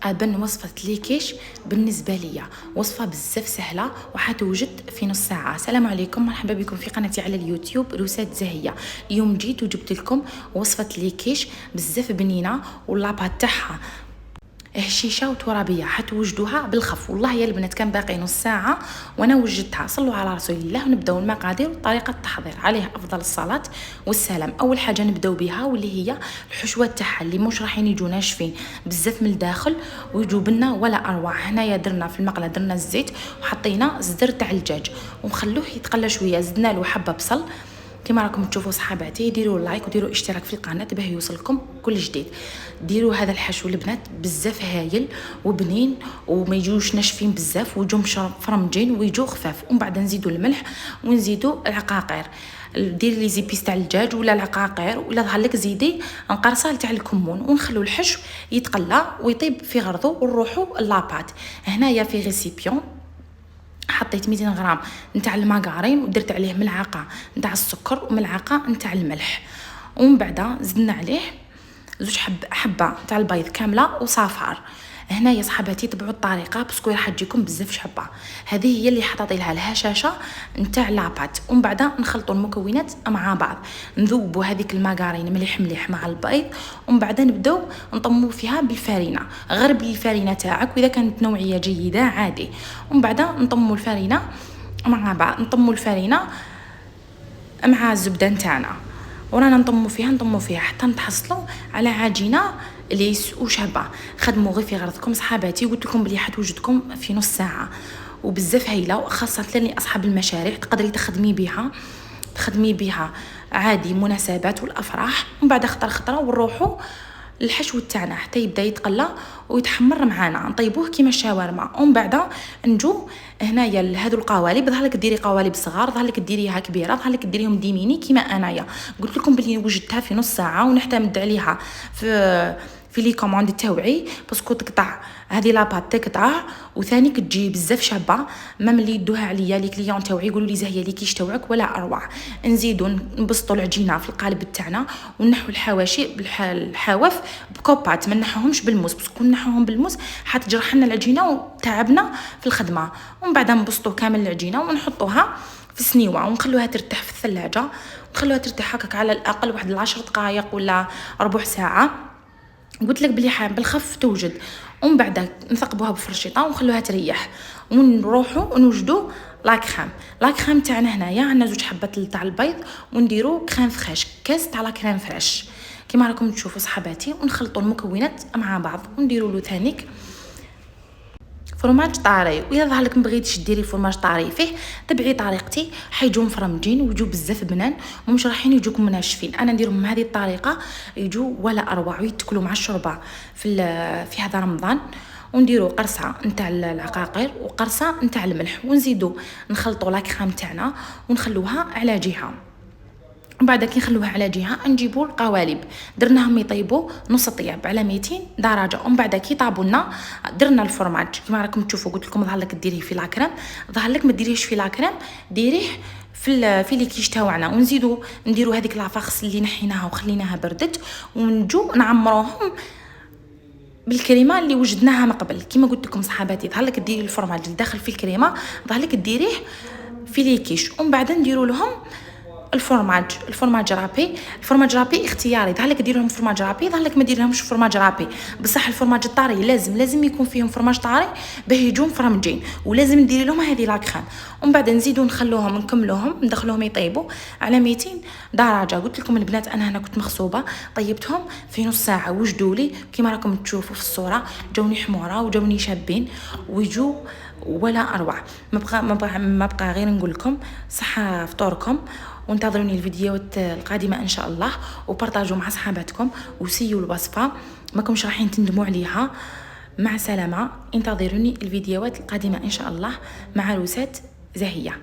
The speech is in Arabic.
أبن وصفة ليكيش بالنسبة لي وصفة بزاف سهلة وحتوجد في نص ساعة. السلام عليكم، مرحبا بكم في قناتي على اليوتيوب روسات زاهية. اليوم جيت وجبت لكم وصفة ليكيش بزاف بنينة واللابات تاعها هشيشه وترابيه، حتوجدوها بالخف. والله يا البنات كان باقي نص ساعه وانا وجدتها. صلوا على رسول الله. ونبداو المقادير وطريقه التحضير. عليه افضل الصلاه والسلام. اول حاجه نبداو بها واللي هي الحشوه تاعها اللي مش راحين يجوا ناشفين بزاف من الداخل ويجوا بنا ولا اروع. هنايا درنا في المقله درنا الزيت وحطينا زدر تاع الدجاج ونخلوه يتقلى شويه. زدنا له حبه بصل. كما راكم تشوفوا صحاباتي، ديروا لايك وديروا اشتراك في القناه باه يوصلكم كل جديد. ديروا هذا الحشو البنات بزاف هايل وبنين وما يجوش ناشفين بزاف ويجوا فرمجين ويجوا خفاف. ومن بعد نزيدوا الملح ونزيدوا العقاقير. ديري لي زيبيس تاع الدجاج ولا العقاقير ولا ظهر لك زيدي نقرصه تاع الكمون ونخلو الحشو يتقلى ويطيب في غرضو ونروحوا اللابات. هنايا في غيسيبيون حطيت 200 غرام نتاع الماغارين ودرت عليه ملعقه نتاع السكر وملعقه نتاع الملح. ومن بعد زدنا عليه زوج حبه تاع البيض كامله وصفار. هنا يا صحباتي تبعوا الطريقه باسكو راح تجيكم بزاف شحبه. هذه هي اللي حطيت لها الهشاشه نتاع لابات. ومن بعد نخلطوا المكونات مع بعض، نذوبوا هذيك الماغارين مليح مليح مع البيض. ومن بعد نبداو نطموا فيها بالفارينه. غرب الفارينه تاعك واذا كانت نوعيه جيده عادي. ومن بعد نطموا الفارينه مع بعض، نطموا الفارينه مع الزبده نتاعنا ورانا نطموا فيها حتى نتحصلوا على عجينه ليس وشابه. خدموا غير في غرضكم صحاباتي. قلت لكم بلي حتوجدكم في نص ساعه وبزاف هايله، وخاصه للي اصحاب المشاريع تقدري تخدمي بها عادي مناسبات والافراح. ومن بعد خطره ونروحوا الحشو تاعنا حتى يبدا يتقلى ويتحمر معانا. نطيبوه كيما الشاورما. ومن بعد نجو هنايا لهادو القوالب. ظهر لك ديري قوالب صغار، ظهر لك ديريها كبيره، ظهر لك ديريهم ديميني كيما انايا. قلت لكم بلي وجدتها في نص ساعه ونعتمد عليها في لي كوموند تاوعي باسكو تقطع هذه لاباط تقطع وثاني كتجي بزاف شابه. ما ملي يدوها عليا لي كليون تاوعي يقولوا لي زاهيه لي كيش تاوعك ولا اروع. نزيدوا نبسطوا العجينه في القالب تاعنا ونحو الحواشي الحواف بكوبات، ما نحوهمش بالموس باسكو نحوهم بالموس حتجرح لنا العجينه وتعبنا في الخدمه. ومن بعد نبسطوا كامل العجينه ونحطوها في سنيوه ونخلوها ترتاح في الثلاجه. نخلوها ترتاح هكاك على الاقل واحد 10 دقائق ولا ربع ساعه. قلت لك بلي بالخف توجد. ومن بعد نثقبوها بفرشيطه ونخلوها تريح ونروحوا نوجدوا لاكريم تاعنا. هنايا عندنا زوج حبات تاع البيض ونديروا كريم فريش، كاس تاع لا كريم فريش كيما راكم تشوفوا صحباتي. ونخلطوا المكونات مع بعض ونديروا له ثانيك فرماج طاري. واذا ظهر لك ما بغيتيش ديري فرماج طاري فيه تبعي طريقتي حيجوا مفرمجين ويجوا بزاف بنان ومش رايحين يجوكم مناشفين. انا نديرهم بهذه الطريقه يجوا ولا اروع ويتكلوا مع الشوربه في هذا رمضان. ونديروا قرصه نتاع العقاقير وقرصه نتاع الملح ونزيدوا نخلطوا لاكريم تاعنا ونخلوها على جهه. بعد كي نخلوها على جهه نجيبوا القوالب درناهم يطيبوا نص طياب على 200 درجه. ومن بعد كي طابوا لنا درنا الفرماج كيما راكم تشوفوا. قلت لكم ظهر لك ديريه في لاكريم، ظهر لك ما ديريهش في لاكريم، ديريه في لي كيش تاوعنا. ونزيدوا نديروا هذيك لافاخس اللي نحيناها وخليناها بردت ونجو نعمروهم بالكريمه اللي وجدناها من قبل. كيما قلت لكم صحاباتي ظهر لك ديري الفرماج اللي داخل في الكريمه، ظهر لك ديريه في لي كيش. ومن بعد نديروا لهم الفرماج رابي اختياري. ظهر لك دير لهم فرماج رابي، ظهر لك ما ديرهمش فرماج رابي. بصح الفرماج الطاري لازم يكون فيهم فرماج طاري باه يجوا مفرمجين، ولازم ندير لهم هذه لاكريم. ومن بعد نزيدوا نخلوهم نكملوهم ندخلوهم يطيبوا على 200 درجه. قلت لكم البنات انا هنا كنت مغصوبه طيبتهم في نص ساعه. وجدوا لي كيما راكم تشوفوا في الصوره جاوني حموره وجاوني شابين ويجوا ولا اروع. ما بقى غير نقول لكم صحه فطوركم وانتظروني الفيديوهات القادمه ان شاء الله وبارطاجوا مع صحاباتكم وسيوا الوصفه ماكمش رايحين تندموا عليها. مع سلامه، انتظروني الفيديوهات القادمه ان شاء الله مع روسات زاهيه.